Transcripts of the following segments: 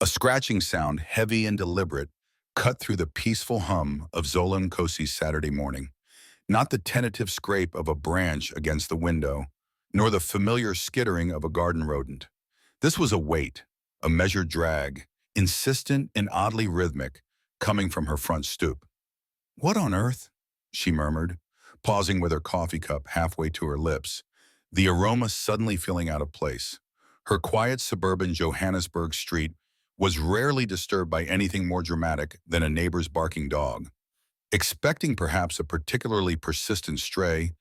A scratching sound, heavy and deliberate, cut through the peaceful hum of Zola and Kosi's Saturday morning. Not the tentative scrape of a branch against the window, nor the familiar skittering of a garden rodent. This was a weight, a measured drag, insistent and oddly rhythmic, coming from her front stoop. "What on earth?" she murmured, pausing with her coffee cup halfway to her lips, the aroma suddenly feeling out of place. Her quiet suburban Johannesburg street was rarely disturbed by anything more dramatic than a neighbor's barking dog. Expecting perhaps a particularly persistent stray,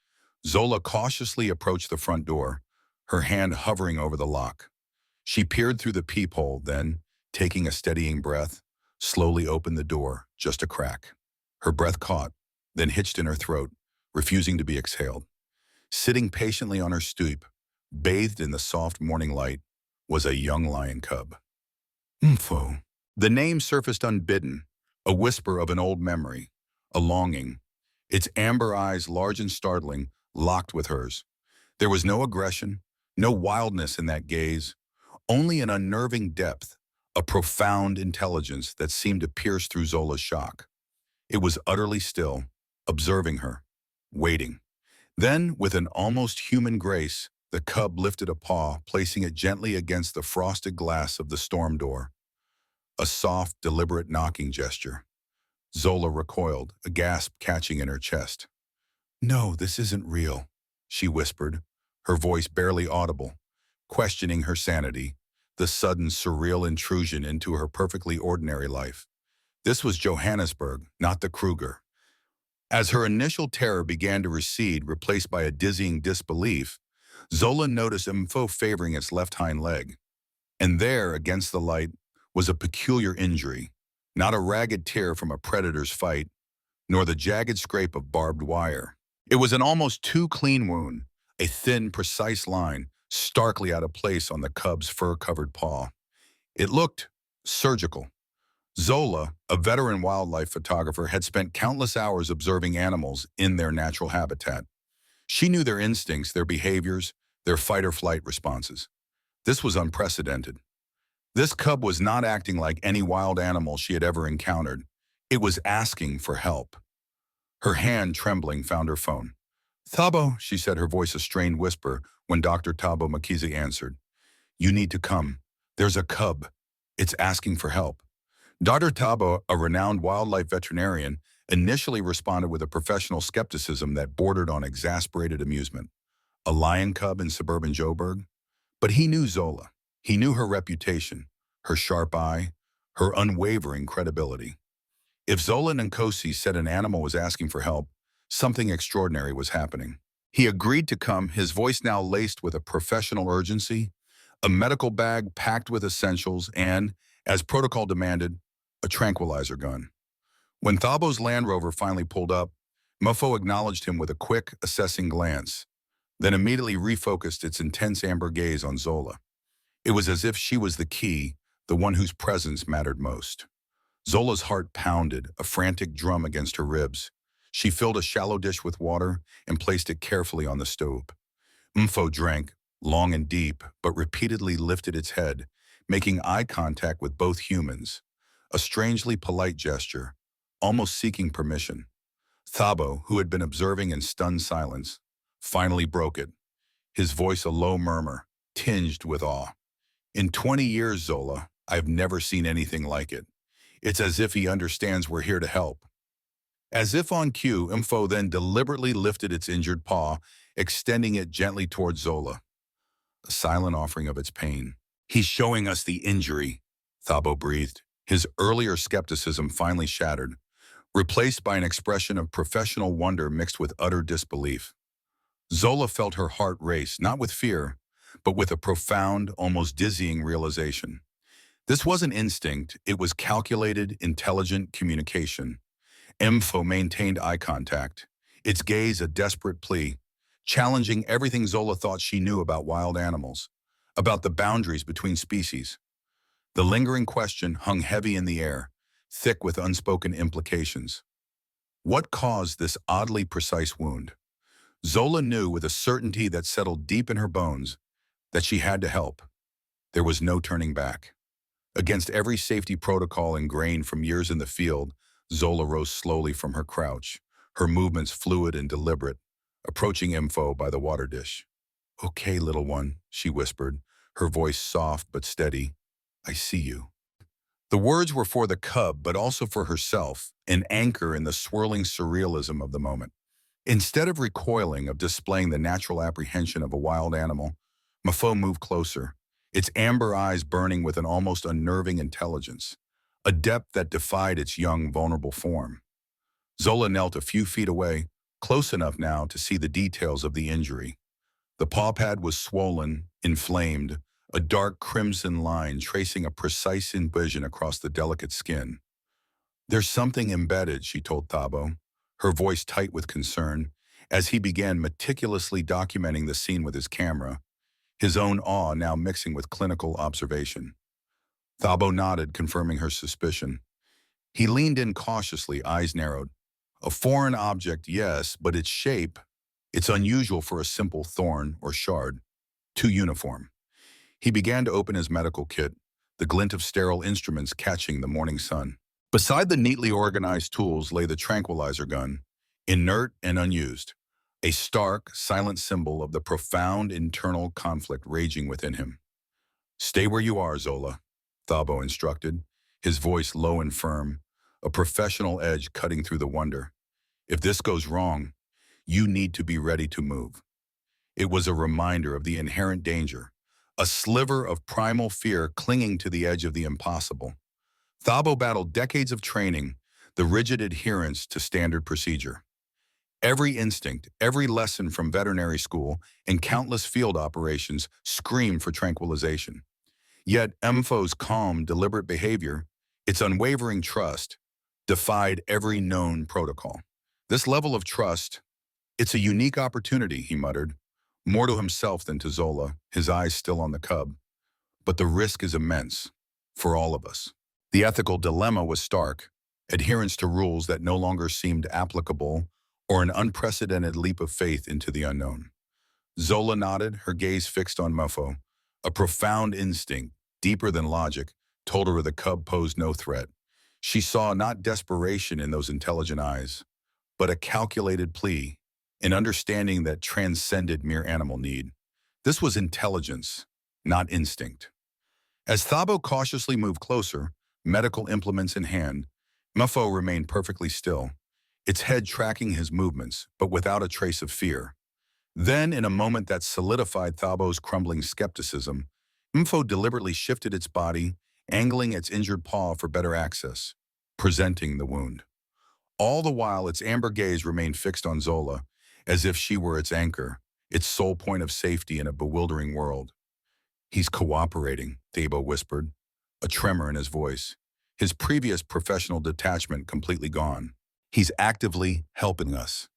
Zola cautiously approached the front door, her hand hovering over the lock. She peered through the peephole, then, taking a steadying breath, slowly opened the door, just a crack. Her breath caught, then hitched in her throat, refusing to be exhaled. Sitting patiently on her stoop, bathed in the soft morning light, was a young lion cub. Mpho. The name surfaced unbidden, a whisper of an old memory, a longing. Its amber eyes, large and startling, locked with hers. There was no aggression, no wildness in that gaze, only an unnerving depth, a profound intelligence that seemed to pierce through Zola's shock. It was utterly still, observing her, waiting. Then, with an almost human grace, the cub lifted a paw, placing it gently against the frosted glass of the storm door. A soft, deliberate knocking gesture. Zola recoiled, a gasp catching in her chest. "No, this isn't real," she whispered, her voice barely audible, questioning her sanity, the sudden surreal intrusion into her perfectly ordinary life. This was Johannesburg, not the Kruger. As her initial terror began to recede, replaced by a dizzying disbelief, Zola noticed Mpho favoring its left hind leg. And there, against the light, was a peculiar injury, not a ragged tear from a predator's fight, nor the jagged scrape of barbed wire. It was an almost too clean wound, a thin, precise line, starkly out of place on the cub's fur-covered paw. It looked surgical. Zola, a veteran wildlife photographer, had spent countless hours observing animals in their natural habitat. She knew their instincts, their behaviors, their fight-or-flight responses. This was unprecedented. This cub was not acting like any wild animal she had ever encountered. It was asking for help. Her hand, trembling, found her phone. "Thabo," she said, her voice a strained whisper, when Dr. Thabo Makizi answered. "You need to come. There's a cub. It's asking for help." Dr. Thabo, a renowned wildlife veterinarian, initially responded with a professional skepticism that bordered on exasperated amusement. A lion cub in suburban Joburg? But he knew Zola. He knew her reputation, her sharp eye, her unwavering credibility. If Zola and Kosi said an animal was asking for help, something extraordinary was happening. He agreed to come, his voice now laced with a professional urgency, a medical bag packed with essentials, and, as protocol demanded, a tranquilizer gun. When Thabo's Land Rover finally pulled up, Mpho acknowledged him with a quick, assessing glance, then immediately refocused its intense amber gaze on Zola. It was as if she was the key, the one whose presence mattered most. Zola's heart pounded, a frantic drum against her ribs. She filled a shallow dish with water and placed it carefully on the stove. Mpho drank, long and deep, but repeatedly lifted its head, making eye contact with both humans, a strangely polite gesture, almost seeking permission. Thabo, who had been observing in stunned silence, finally broke it, his voice a low murmur, tinged with awe. "In 20 years, Zola, I've never seen anything like it. It's as if he understands we're here to help." As if on cue, Mpho then deliberately lifted its injured paw, extending it gently towards Zola, a silent offering of its pain. "He's showing us the injury," Thabo breathed, his earlier skepticism finally shattered, replaced by an expression of professional wonder mixed with utter disbelief. Zola felt her heart race, not with fear, but with a profound, almost dizzying realization. This wasn't instinct, it was calculated, intelligent communication. Mpho maintained eye contact, its gaze a desperate plea, challenging everything Zola thought she knew about wild animals, about the boundaries between species. The lingering question hung heavy in the air, thick with unspoken implications. What caused this oddly precise wound? Zola knew with a certainty that settled deep in her bones that she had to help. There was no turning back. Against every safety protocol ingrained from years in the field, Zola rose slowly from her crouch, her movements fluid and deliberate, approaching Mpho by the water dish. "Okay, little one," she whispered, her voice soft but steady. "I see you." The words were for the cub, but also for herself, an anchor in the swirling surrealism of the moment. Instead of recoiling, of displaying the natural apprehension of a wild animal, Mpho moved closer, its amber eyes burning with an almost unnerving intelligence, a depth that defied its young, vulnerable form. Zola knelt a few feet away, close enough now to see the details of the injury. The paw pad was swollen, inflamed, a dark crimson line tracing a precise incision across the delicate skin. "There's something embedded," she told Thabo, her voice tight with concern, as he began meticulously documenting the scene with his camera, his own awe now mixing with clinical observation. Thabo nodded, confirming her suspicion. He leaned in cautiously, eyes narrowed. "A foreign object, yes, but its shape, it's unusual for a simple thorn or shard. Too uniform." He began to open his medical kit, the glint of sterile instruments catching the morning sun. Beside the neatly organized tools lay the tranquilizer gun, inert and unused, a stark, silent symbol of the profound internal conflict raging within him. "Stay where you are, Zola," Thabo instructed, his voice low and firm, a professional edge cutting through the wonder. "If this goes wrong, you need to be ready to move." It was a reminder of the inherent danger, a sliver of primal fear clinging to the edge of the impossible. Thabo battled decades of training, the rigid adherence to standard procedure. Every instinct, every lesson from veterinary school, and countless field operations screamed for tranquilization. Yet Mpho's calm, deliberate behavior, its unwavering trust, defied every known protocol. "This level of trust, it's a unique opportunity," he muttered, more to himself than to Zola, his eyes still on the cub. "But the risk is immense, for all of us." The ethical dilemma was stark, adherence to rules that no longer seemed applicable, or an unprecedented leap of faith into the unknown. Zola nodded, her gaze fixed on Mpho. A profound instinct, deeper than logic, told her the cub posed no threat. She saw not desperation in those intelligent eyes, but a calculated plea, an understanding that transcended mere animal need. This was intelligence, not instinct. As Thabo cautiously moved closer, medical implements in hand, Mpho remained perfectly still, its head tracking his movements, but without a trace of fear. Then, in a moment that solidified Thabo's crumbling skepticism, Mpho deliberately shifted its body, angling its injured paw for better access, presenting the wound. All the while, its amber gaze remained fixed on Zola, as if she were its anchor, its sole point of safety in a bewildering world. "He's cooperating," Thabo whispered, a tremor in his voice, his previous professional detachment completely gone. "He's actively helping us."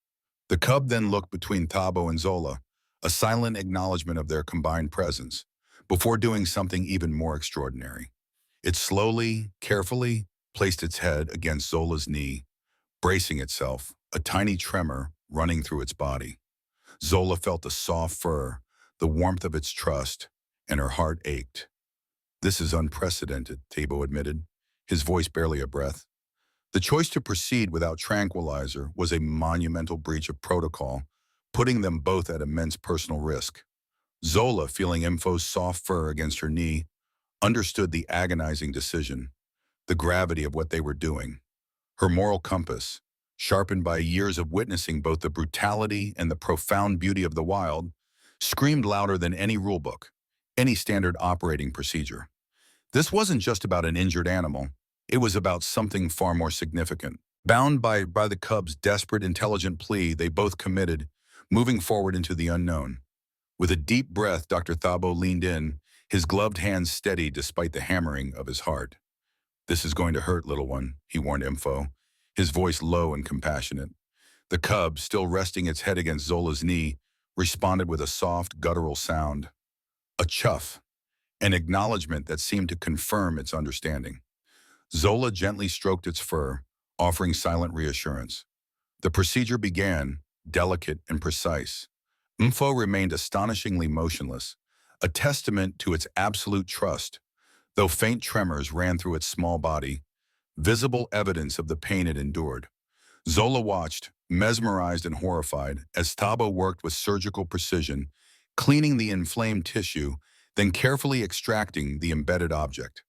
The cub then looked between Thabo and Zola, a silent acknowledgement of their combined presence, before doing something even more extraordinary. It slowly, carefully placed its head against Zola's knee, bracing itself, a tiny tremor running through its body. Zola felt the soft fur, the warmth of its trust, and her heart ached. "This is unprecedented," Thabo admitted, his voice barely a breath. The choice to proceed without tranquilizer was a monumental breach of protocol, putting them both at immense personal risk. Zola, feeling Mpho's soft fur against her knee, understood the agonizing decision, the gravity of what they were doing. Her moral compass, sharpened by years of witnessing both the brutality and the profound beauty of the wild, screamed louder than any rulebook, any standard operating procedure. This wasn't just about an injured animal. It was about something far more significant. Bound by the cub's desperate, intelligent plea, they both committed, moving forward into the unknown. With a deep breath, Dr. Thabo leaned in, his gloved hands steady despite the hammering of his heart. "This is going to hurt, little one," he warned Mpho, his voice low and compassionate. The cub, still resting its head against Zola's knee, responded with a soft, guttural sound. A chuff, an acknowledgement that seemed to confirm its understanding. Zola gently stroked its fur, offering silent reassurance. The procedure began, delicate and precise. Mpho remained astonishingly motionless, a testament to its absolute trust. though faint tremors ran through its small body, visible evidence of the pain it endured. Zola watched, mesmerized and horrified, as Thabo worked with surgical precision, cleaning the inflamed tissue, then carefully extracting the embedded object.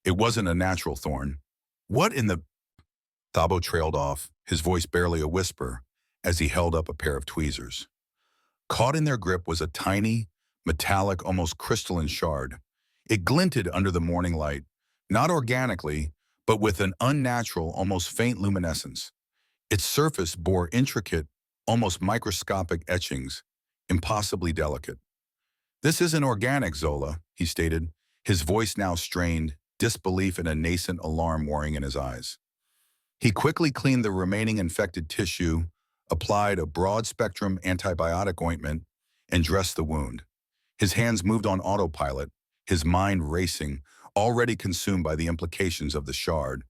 It wasn't a natural thorn. What in the... Thabo trailed off, his voice barely a whisper, as he held up a pair of tweezers. Caught in their grip was a tiny, metallic, almost crystalline shard. It glinted under the morning light, not organically, but with an unnatural, almost faint luminescence. Its surface bore intricate, almost microscopic etchings, impossibly delicate. "This isn't organic, Zola," he stated, his voice now strained, disbelief and a nascent alarm warring in his eyes. He quickly cleaned the remaining infected tissue, applied a broad-spectrum antibiotic ointment, and dressed the wound. His hands moved on autopilot, his mind racing, already consumed by the implications of the shard.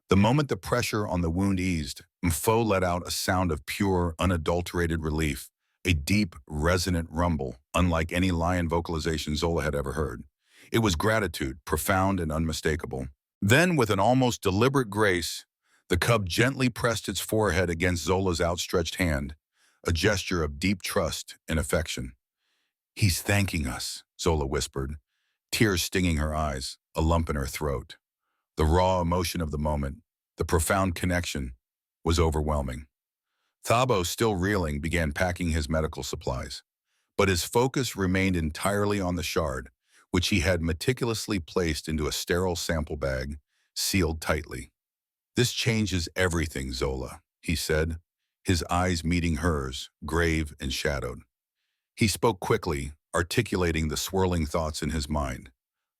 The moment the pressure on the wound eased, Mpho let out a sound of pure, unadulterated relief, a deep, resonant rumble, unlike any lion vocalization Zola had ever heard. It was gratitude, profound and unmistakable. Then, with an almost deliberate grace, the cub gently pressed its forehead against Zola's outstretched hand, a gesture of deep trust and affection. "He's thanking us," Zola whispered, tears stinging her eyes, a lump in her throat. The raw emotion of the moment, the profound connection, was overwhelming. Thabo, still reeling, began packing his medical supplies, but his focus remained entirely on the shard, which he had meticulously placed into a sterile sample bag, sealed tightly. "This changes everything, Zola," he said, his eyes meeting hers, grave and shadowed. He spoke quickly, articulating the swirling thoughts in his mind.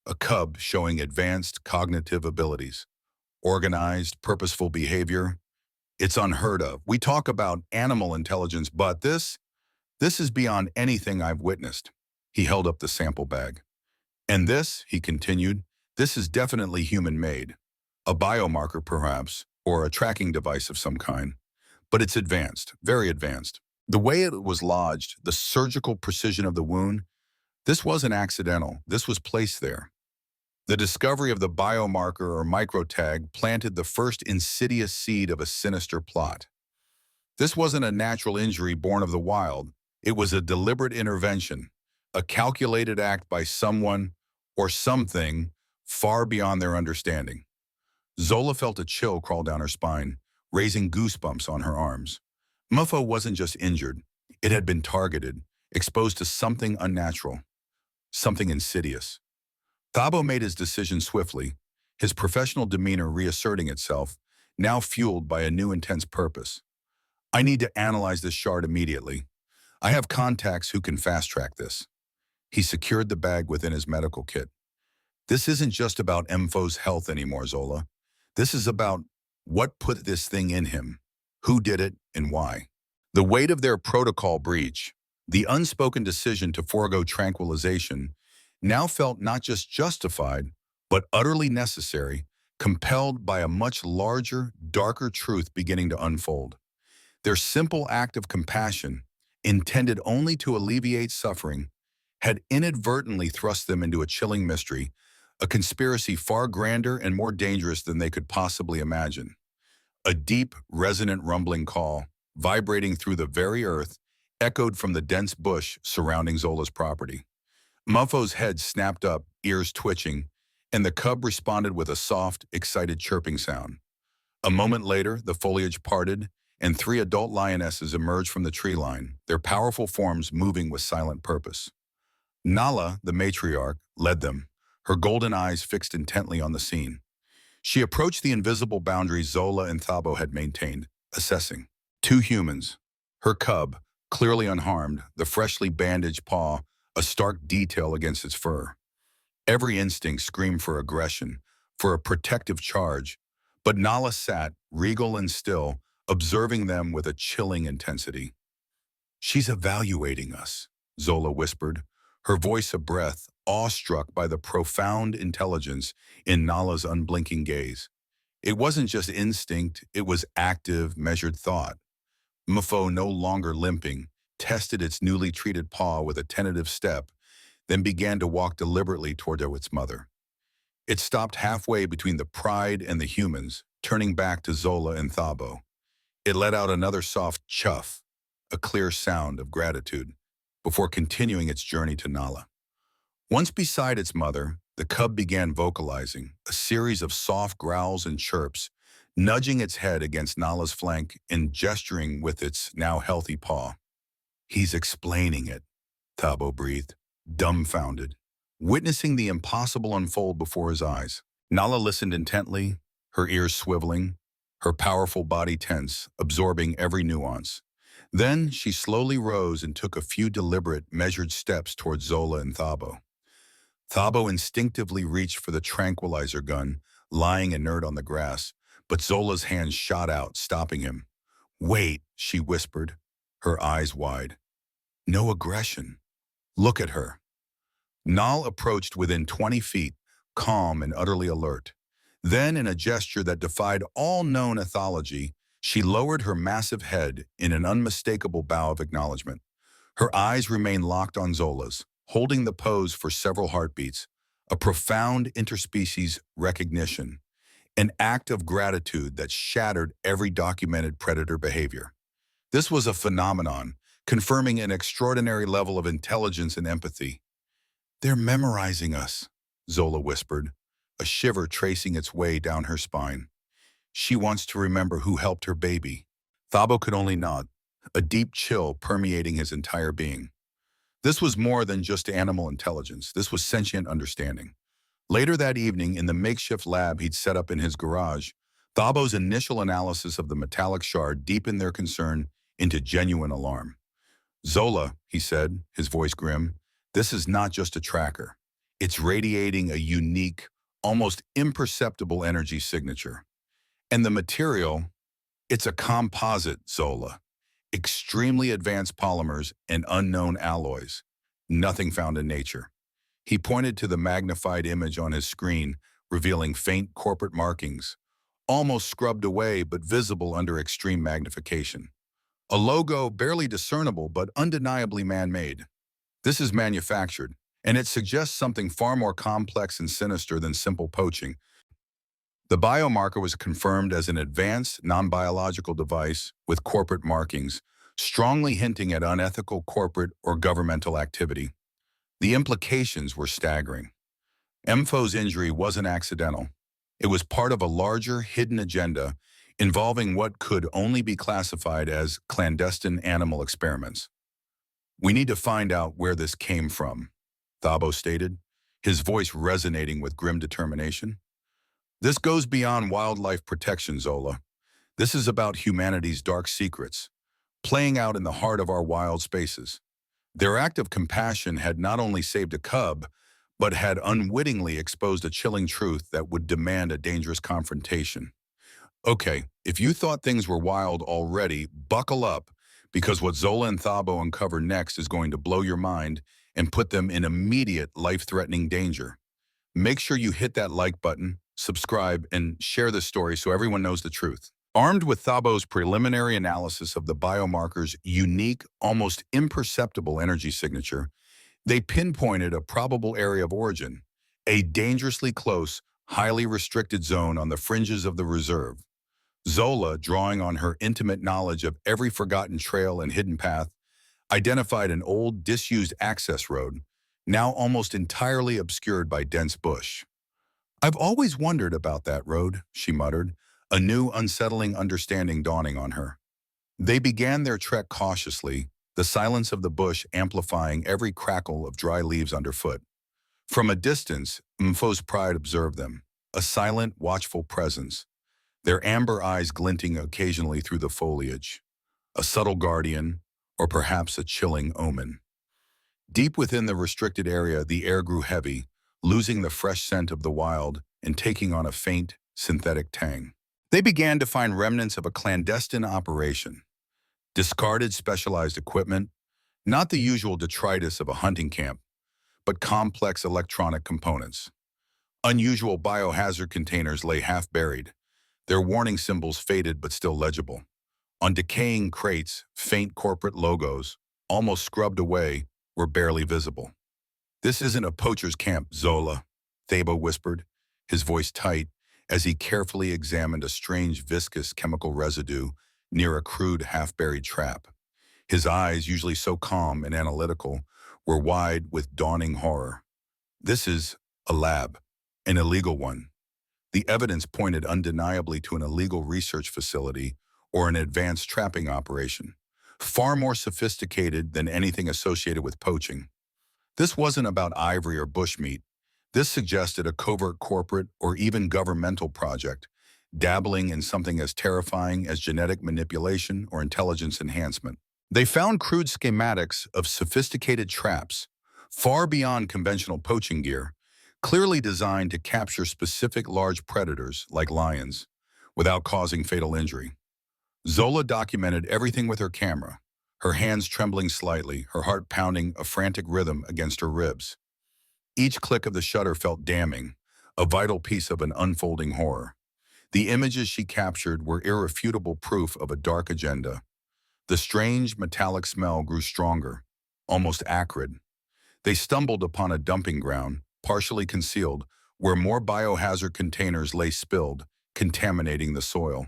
A cub showing advanced cognitive abilities, organized, purposeful behavior. It's unheard of. We talk about animal intelligence, but this is beyond anything I've witnessed. He held up the sample bag. "And this," he continued, "this is definitely human-made. A biomarker, perhaps, or a tracking device of some kind. But it's advanced, very advanced. The way it was lodged, the surgical precision of the wound, this wasn't accidental. This was placed there. The discovery of the biomarker or microtag planted the first insidious seed of a sinister plot. This wasn't a natural injury born of the wild. It was a deliberate intervention, a calculated act by someone or something far beyond their understanding." Zola felt a chill crawl down her spine, raising goosebumps on her arms. Mpho wasn't just injured. It had been targeted, exposed to something unnatural, something insidious. Thabo made his decision swiftly, his professional demeanor reasserting itself, now fueled by a new intense purpose. "I need to analyze this shard immediately. I have contacts who can fast-track this." He secured the bag within his medical kit. "This isn't just about Mpho's health anymore, Zola. This is about what put this thing in him, who did it, and why." The weight of their protocol breach, the unspoken decision to forego tranquilization, now felt not just justified, but utterly necessary, compelled by a much larger, darker truth beginning to unfold. Their simple act of compassion, intended only to alleviate suffering, had inadvertently thrust them into a chilling mystery, a conspiracy far grander and more dangerous than they could possibly imagine. A deep, resonant rumbling call, vibrating through the very earth, echoed from the dense bush surrounding Zola's property. Mpho's head snapped up, ears twitching, and the cub responded with a soft, excited chirping sound. A moment later, the foliage parted, and 3 adult lionesses emerged from the tree line, their powerful forms moving with silent purpose. Nala, the matriarch, led them, her golden eyes fixed intently on the scene. She approached the invisible boundary Zola and Thabo had maintained, assessing. 2 humans, her cub, clearly unharmed, the freshly bandaged paw, a stark detail against its fur. Every instinct screamed for aggression, for a protective charge, but Nala sat, regal and still, observing them with a chilling intensity. "She's evaluating us," Zola whispered, her voice a breath, awestruck by the profound intelligence in Nala's unblinking gaze. It wasn't just instinct, it was active, measured thought. Mpho, no longer limping, tested its newly treated paw with a tentative step, then began to walk deliberately toward its mother. It stopped halfway between the pride and the humans, turning back to Zola and Thabo. It let out another soft chuff, a clear sound of gratitude, before continuing its journey to Nala. Once beside its mother, the cub began vocalizing, a series of soft growls and chirps, nudging its head against Nala's flank and gesturing with its now healthy paw. "He's explaining it," Thabo breathed, dumbfounded, witnessing the impossible unfold before his eyes. Nala listened intently, her ears swiveling, her powerful body tense, absorbing every nuance. Then she slowly rose and took a few deliberate, measured steps towards Zola and Thabo. Thabo instinctively reached for the tranquilizer gun, lying inert on the grass, but Zola's hand shot out, stopping him. "Wait," she whispered, her eyes wide. "No aggression. Look at her." Nal approached within 20 feet, calm and utterly alert. Then, in a gesture that defied all known ethology, she lowered her massive head in an unmistakable bow of acknowledgement. Her eyes remained locked on Zola's, holding the pose for several heartbeats, a profound interspecies recognition, an act of gratitude that shattered every documented predator behavior. This was a phenomenon, confirming an extraordinary level of intelligence and empathy. "They're memorizing us," Zola whispered, a shiver tracing its way down her spine. "She wants to remember who helped her baby." Thabo could only nod, a deep chill permeating his entire being. This was more than just animal intelligence. This was sentient understanding. Later that evening, in the makeshift lab he'd set up in his garage, Thabo's initial analysis of the metallic shard deepened their concern into genuine alarm. "Zola," he said, his voice grim, "this is not just a tracker. It's radiating a unique, almost imperceptible energy signature. And the material, it's a composite, Zola. Extremely advanced polymers and unknown alloys. Nothing found in nature." He pointed to the magnified image on his screen, revealing faint corporate markings, almost scrubbed away but visible under extreme magnification. A logo barely discernible but undeniably man-made. "This is manufactured, and it suggests something far more complex and sinister than simple poaching." The biomarker was confirmed as an advanced, non-biological device with corporate markings, strongly hinting at unethical corporate or governmental activity. The implications were staggering. Mpho's injury wasn't accidental. It was part of a larger, hidden agenda involving what could only be classified as clandestine animal experiments. "We need to find out where this came from," Thabo stated, his voice resonating with grim determination. "This goes beyond wildlife protection, Zola. This is about humanity's dark secrets, playing out in the heart of our wild spaces." Their act of compassion had not only saved a cub, but had unwittingly exposed a chilling truth that would demand a dangerous confrontation. "Okay, if you thought things were wild already, buckle up, because what Zola and Thabo uncover next is going to blow your mind and put them in immediate life-threatening danger. Make sure you hit that like button, subscribe, and share this story so everyone knows the truth." Armed with Thabo's preliminary analysis of the biomarker's unique, almost imperceptible energy signature, they pinpointed a probable area of origin, a dangerously close, highly restricted zone on the fringes of the reserve. Zola, drawing on her intimate knowledge of every forgotten trail and hidden path, identified an old, disused access road, now almost entirely obscured by dense bush. "I've always wondered about that road," she muttered, a new unsettling understanding dawning on her. They began their trek cautiously, the silence of the bush amplifying every crackle of dry leaves underfoot. From a distance, Mpho's pride observed them, a silent, watchful presence, their amber eyes glinting occasionally through the foliage. A subtle guardian, or perhaps a chilling omen. Deep within the restricted area, the air grew heavy, losing the fresh scent of the wild and taking on a faint, synthetic tang. They began to find remnants of a clandestine operation. Discarded specialized equipment, not the usual detritus of a hunting camp, but complex electronic components. Unusual biohazard containers lay half-buried, their warning symbols faded but still legible. On decaying crates, faint corporate logos, almost scrubbed away, were barely visible. "This isn't a poacher's camp, Zola," Thabo whispered, his voice tight, as he carefully examined a strange viscous chemical residue near a crude half-buried trap. His eyes, usually so calm and analytical, were wide with dawning horror. This is a lab, an illegal one. The evidence pointed undeniably to an illegal research facility or an advanced trapping operation, far more sophisticated than anything associated with poaching. This wasn't about ivory or bushmeat. This suggested a covert corporate or even governmental project, dabbling in something as terrifying as genetic manipulation or intelligence enhancement. They found crude schematics of sophisticated traps, far beyond conventional poaching gear, clearly designed to capture specific large predators like lions, without causing fatal injury. Zola documented everything with her camera, her hands trembling slightly, her heart pounding a frantic rhythm against her ribs. Each click of the shutter felt damning, a vital piece of an unfolding horror. The images she captured were irrefutable proof of a dark agenda. The strange metallic smell grew stronger, almost acrid. They stumbled upon a dumping ground, partially concealed, where more biohazard containers lay spilled, contaminating the soil.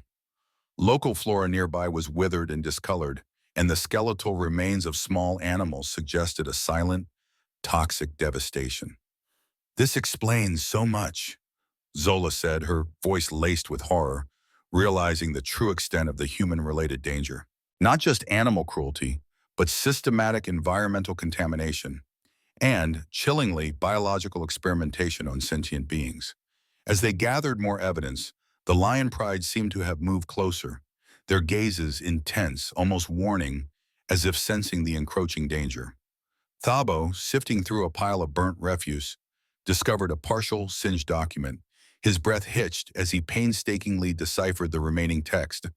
Local flora nearby was withered and discolored, and the skeletal remains of small animals suggested a silent, toxic devastation. "This explains so much," Zola said, her voice laced with horror, realizing the true extent of the human-related danger. Not just animal cruelty, but systematic environmental contamination, and, chillingly, biological experimentation on sentient beings. As they gathered more evidence, the lion pride seemed to have moved closer, their gazes intense, almost warning, as if sensing the encroaching danger. Thabo, sifting through a pile of burnt refuse, discovered a partial, singed document. His breath hitched as he painstakingly deciphered the remaining text,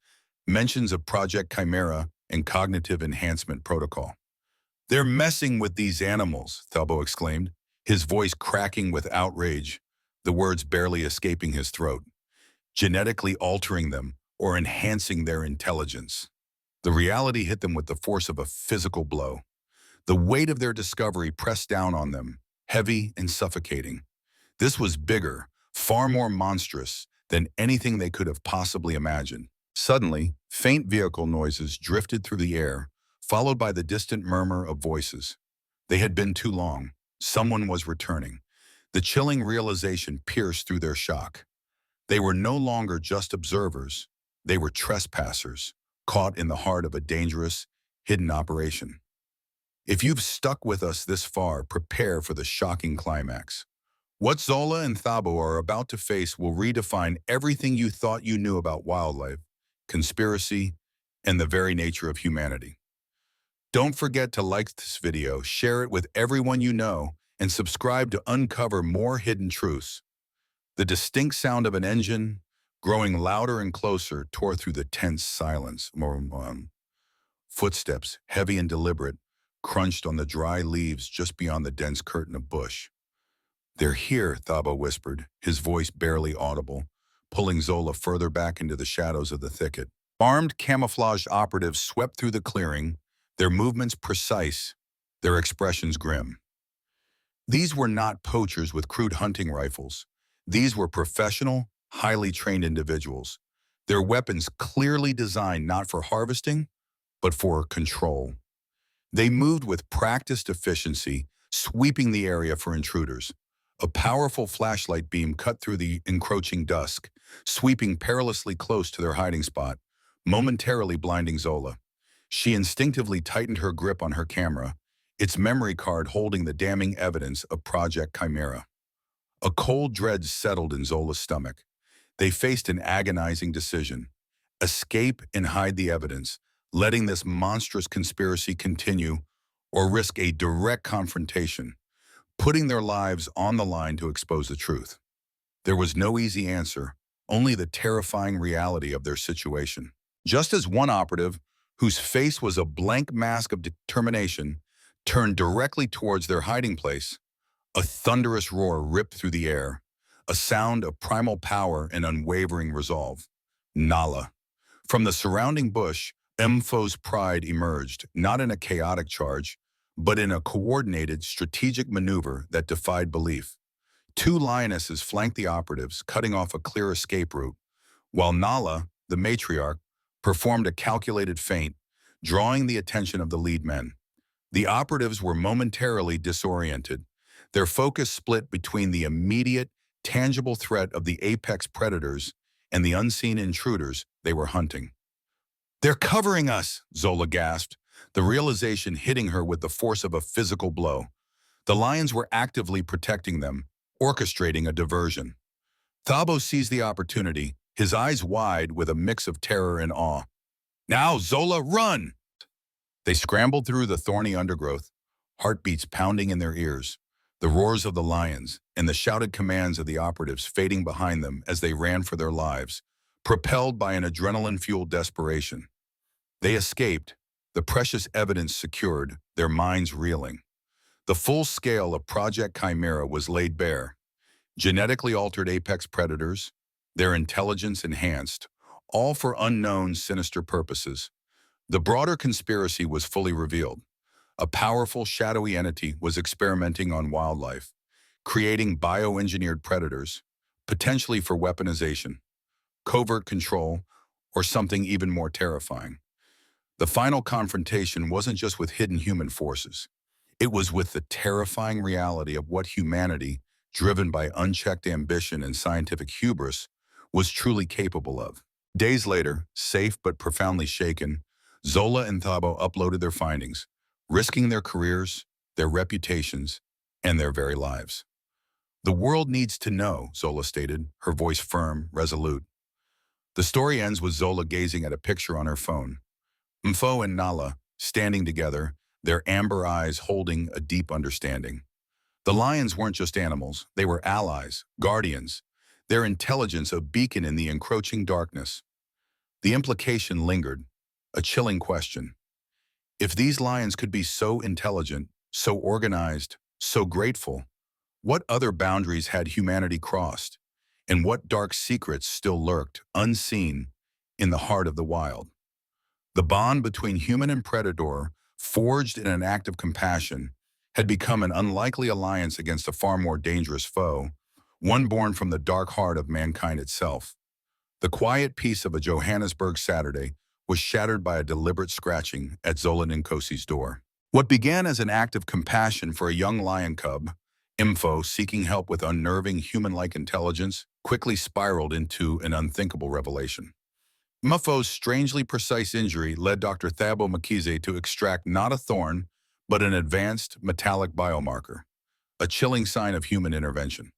mentions of Project Chimera and cognitive enhancement protocol. "They're messing with these animals," Thabo exclaimed, his voice cracking with outrage, the words barely escaping his throat. "Genetically altering them or enhancing their intelligence." The reality hit them with the force of a physical blow. The weight of their discovery pressed down on them, heavy and suffocating. This was bigger, far more monstrous than anything they could have possibly imagined. Suddenly, faint vehicle noises drifted through the air, followed by the distant murmur of voices. They had been too long. Someone was returning. The chilling realization pierced through their shock. They were no longer just observers. They were trespassers, caught in the heart of a dangerous, hidden operation. If you've stuck with us this far, prepare for the shocking climax. What Zola and Thabo are about to face will redefine everything you thought you knew about wildlife, conspiracy, and the very nature of humanity. Don't forget to like this video, share it with everyone you know, and subscribe to uncover more hidden truths. The distinct sound of an engine, growing louder and closer, tore through the tense silence. Footsteps, heavy and deliberate, crunched on the dry leaves just beyond the dense curtain of bush. "They're here," Thabo whispered, his voice barely audible, pulling Zola further back into the shadows of the thicket. Armed camouflaged operatives swept through the clearing, their movements precise, their expressions grim. These were not poachers with crude hunting rifles. These were professional, highly trained individuals, their weapons clearly designed not for harvesting, but for control. They moved with practiced efficiency, sweeping the area for intruders. A powerful flashlight beam cut through the encroaching dusk, sweeping perilously close to their hiding spot, momentarily blinding Zola. She instinctively tightened her grip on her camera, its memory card holding the damning evidence of Project Chimera. A cold dread settled in Zola's stomach. They faced an agonizing decision: escape and hide the evidence, letting this monstrous conspiracy continue, or risk a direct confrontation, putting their lives on the line to expose the truth. There was no easy answer, only the terrifying reality of their situation. Just as one operative, whose face was a blank mask of determination, turned directly towards their hiding place, a thunderous roar ripped through the air, a sound of primal power and unwavering resolve. Nala. From the surrounding bush, Mpho's pride emerged, not in a chaotic charge, but in a coordinated, strategic maneuver that defied belief. Two lionesses flanked the operatives, cutting off a clear escape route, while Nala, the matriarch, performed a calculated feint, drawing the attention of the lead men. The operatives were momentarily disoriented, their focus split between the immediate, tangible threat of the apex predators and the unseen intruders they were hunting. "They're covering us," Zola gasped, the realization hitting her with the force of a physical blow. The lions were actively protecting them, orchestrating a diversion. Thabo seized the opportunity, his eyes wide with a mix of terror and awe. "Now, Zola, run!" They scrambled through the thorny undergrowth, heartbeats pounding in their ears, the roars of the lions and the shouted commands of the operatives fading behind them as they ran for their lives, propelled by an adrenaline-fueled desperation. They escaped, the precious evidence secured, their minds reeling. The full scale of Project Chimera was laid bare. Genetically altered apex predators, their intelligence enhanced, all for unknown sinister purposes. The broader conspiracy was fully revealed. A powerful, shadowy entity was experimenting on wildlife, creating bioengineered predators, potentially for weaponization, covert control, or something even more terrifying. The final confrontation wasn't just with hidden human forces. It was with the terrifying reality of what humanity, driven by unchecked ambition and scientific hubris, was truly capable of. Days later, safe but profoundly shaken, Zola and Thabo uploaded their findings, risking their careers, their reputations, and their very lives. "The world needs to know," Zola stated, her voice firm, resolute. The story ends with Zola gazing at a picture on her phone. Mpho and Nala, standing together, their amber eyes holding a deep understanding. The lions weren't just animals, they were allies, guardians, their intelligence a beacon in the encroaching darkness. The implication lingered, a chilling question. If these lions could be so intelligent, so organized, so grateful, what other boundaries had humanity crossed? And what dark secrets still lurked, unseen, in the heart of the wild? The bond between human and predator, forged in an act of compassion, had become an unlikely alliance against a far more dangerous foe, one born from the dark heart of mankind itself. The quiet peace of a Johannesburg Saturday was shattered by a deliberate scratching at Zola and Nkosi's door. What began as an act of compassion for a young lion cub, Mpho seeking help with unnerving human-like intelligence, quickly spiraled into an unthinkable revelation. Mpho's strangely precise injury led Dr. Thabo Mkhize to extract not a thorn, but an advanced metallic biomarker, a chilling sign of human intervention.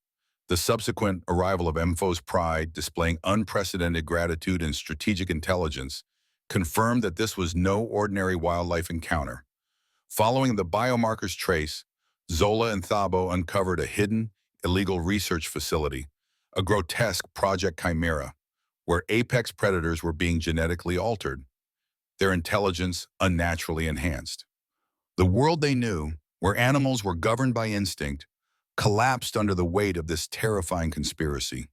The subsequent arrival of Mpho's pride, displaying unprecedented gratitude and strategic intelligence, confirmed that this was no ordinary wildlife encounter. Following the biomarker's trace, Zola and Thabo uncovered a hidden, illegal research facility, a grotesque Project Chimera, where apex predators were being genetically altered, their intelligence unnaturally enhanced. The world they knew, where animals were governed by instinct, collapsed under the weight of this terrifying conspiracy.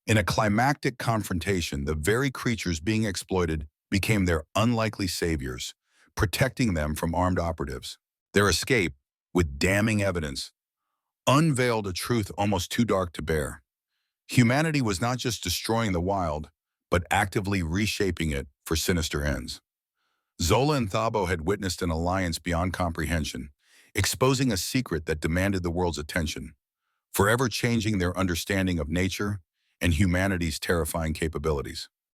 In a climactic confrontation, the very creatures being exploited became their unlikely saviors, protecting them from armed operatives. Their escape, with damning evidence, unveiled a truth almost too dark to bear. Humanity was not just destroying the wild, but actively reshaping it for sinister ends. Zola and Thabo had witnessed an alliance beyond comprehension, exposing a secret that demanded the world's attention, forever changing their understanding of nature and humanity's terrifying capabilities.